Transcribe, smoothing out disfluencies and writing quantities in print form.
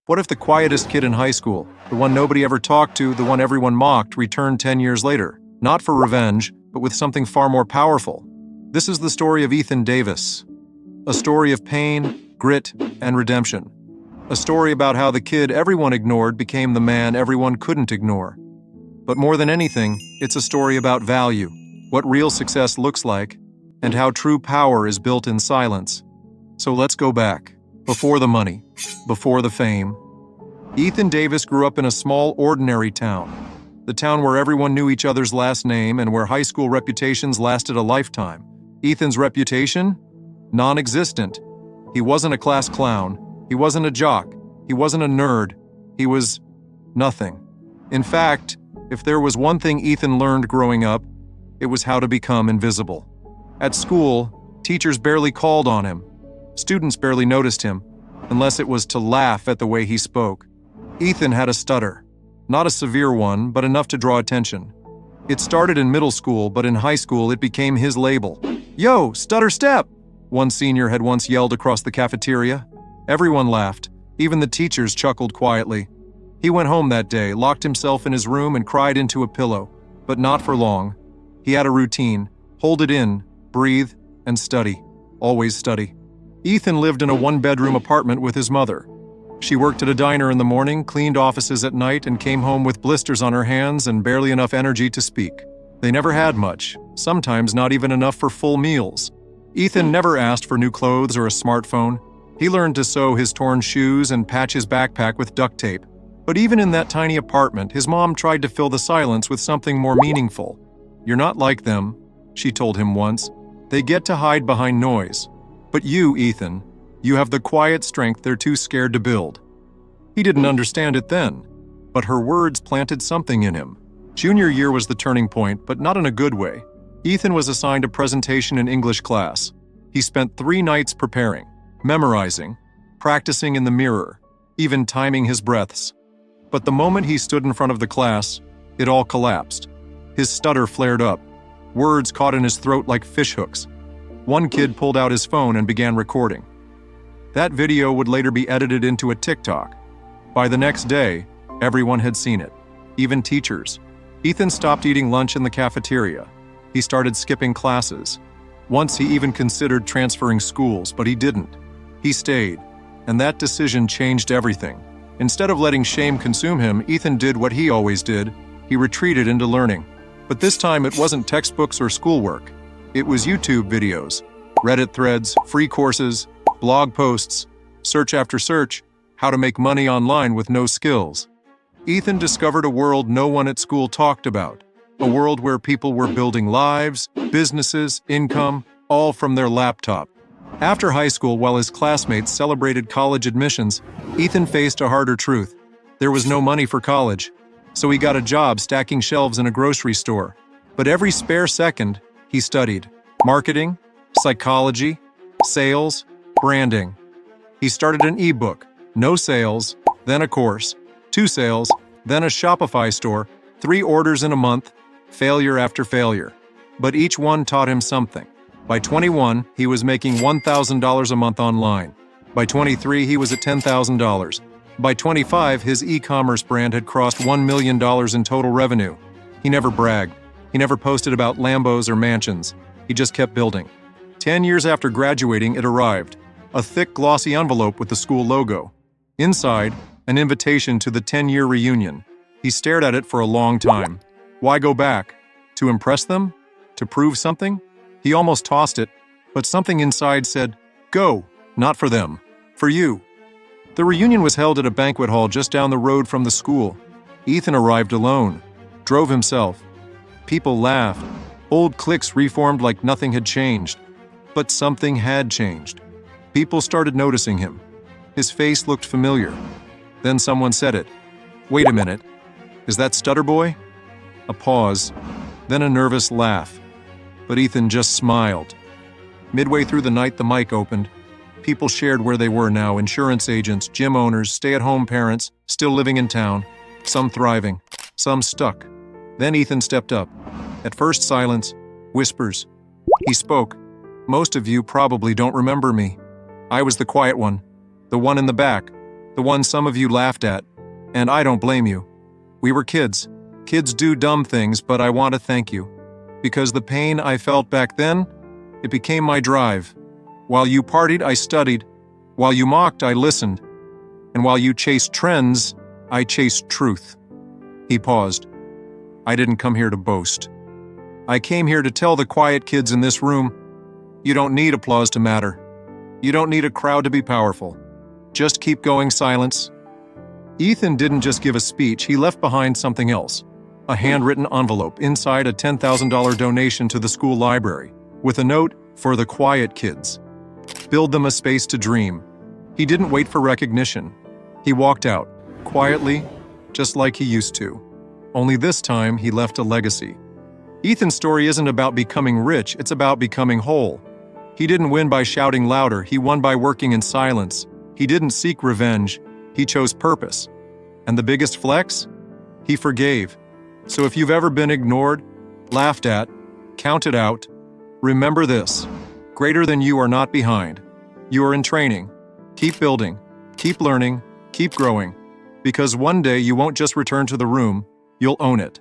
What if the quietest kid in high school, the one nobody ever talked to, the one everyone mocked, returned 10 years later? Not for revenge, but with something far more powerful. This is the story of Ethan Davis. A story of pain, grit, and redemption. A story about how the kid everyone ignored became the man everyone couldn't ignore. But more than anything, it's a story about value, what real success looks like, and how true power is built in silence. So let's go back. Before the money, before the fame. Ethan Davis grew up in a small, ordinary town. The town where everyone knew each other's last name and where high school reputations lasted a lifetime. Ethan's reputation? Non-existent. He wasn't a class clown. He wasn't a jock. He wasn't a nerd. He was nothing. In fact, if there was one thing Ethan learned growing up, it was how to become invisible. At school, teachers barely called on him. Students barely noticed him, unless it was to laugh at the way he spoke. Ethan had a stutter. Not a severe one, but enough to draw attention. It started in middle school, but in high school it became his label. "Yo, stutter step!" one senior had once yelled across the cafeteria. Everyone laughed. Even the teachers chuckled quietly. He went home that day, locked himself in his room and cried into a pillow. But not for long. He had a routine. Hold it in, breathe, and study. Always study. Ethan lived in a one-bedroom apartment with his mother. She worked at a diner in the morning, cleaned offices at night, and came home with blisters on her hands and barely enough energy to speak. They never had much, sometimes not even enough for full meals. Ethan never asked for new clothes or a smartphone. He learned to sew his torn shoes and patch his backpack with duct tape. But even in that tiny apartment, his mom tried to fill the silence with something more meaningful. "You're not like them," she told him once. "They get to hide behind noise. But you, Ethan, you have the quiet strength they're too scared to build." He didn't understand it then, but her words planted something in him. Junior year was the turning point, but not in a good way. Ethan was assigned a presentation in English class. He spent 3 nights preparing, memorizing, practicing in the mirror, even timing his breaths. But the moment he stood in front of the class, it all collapsed. His stutter flared up. Words caught in his throat like fishhooks. One kid pulled out his phone and began recording. That video would later be edited into a TikTok. By the next day, everyone had seen it, even teachers. Ethan stopped eating lunch in the cafeteria. He started skipping classes. Once he even considered transferring schools, but he didn't. He stayed, and that decision changed everything. Instead of letting shame consume him, Ethan did what he always did. He retreated into learning. But this time it wasn't textbooks or schoolwork. It was YouTube videos, Reddit threads, free courses, blog posts, search after search, how to make money online with no skills. Ethan discovered a world no one at school talked about, a world where people were building lives, businesses, income, all from their laptop. After high school, while his classmates celebrated college admissions, Ethan faced a harder truth. There was no money for college, so he got a job stacking shelves in a grocery store. But every spare second, he studied marketing, psychology, sales, branding. He started an ebook, no sales, then a course, 2 sales, then a Shopify store, 3 orders in a month, failure after failure. But each one taught him something. By 21, he was making $1,000 a month online. By 23, he was at $10,000. By 25, his e-commerce brand had crossed $1 million in total revenue. He never bragged. He never posted about Lambos or mansions. He just kept building. 10 years after graduating, it arrived. A thick, glossy envelope with the school logo. Inside, an invitation to the 10-year reunion. He stared at it for a long time. Why go back? To impress them? To prove something? He almost tossed it, but something inside said, "Go, not for them, for you." The reunion was held at a banquet hall just down the road from the school. Ethan arrived alone, drove himself. People laughed. Old cliques reformed like nothing had changed. But something had changed. People started noticing him. His face looked familiar. Then someone said it. "Wait a minute. Is that Stutter Boy?" A pause, then a nervous laugh. But Ethan just smiled. Midway through the night, the mic opened. People shared where they were now: insurance agents, gym owners, stay-at-home parents, still living in town, some thriving, some stuck. Then Ethan stepped up. At first silence, whispers. He spoke. "Most of you probably don't remember me. I was the quiet one, the one in the back, The one some of you laughed at. And I don't blame you. We were kids. Kids do dumb things, but I want to thank you. Because the pain I felt back then, it became my drive. While you partied, I studied. While you mocked, I listened. And while you chased trends, I chased truth. He paused. I didn't come here to boast. I came here to tell the quiet kids in this room, you don't need applause to matter. You don't need a crowd to be powerful. Just keep going, silence. Ethan didn't just give a speech, he left behind something else. A handwritten envelope inside a $10,000 donation to the school library, with a note for the quiet kids. Build them a space to dream. He didn't wait for recognition. He walked out, quietly, just like he used to. Only this time, he left a legacy. Ethan's story isn't about becoming rich, it's about becoming whole. He didn't win by shouting louder, he won by working in silence. He didn't seek revenge, he chose purpose. And the biggest flex? He forgave. So if you've ever been ignored, laughed at, counted out, remember this: greater than you are not behind. You are in training. Keep building, keep learning, keep growing. Because one day you won't just return to the room, you'll own it.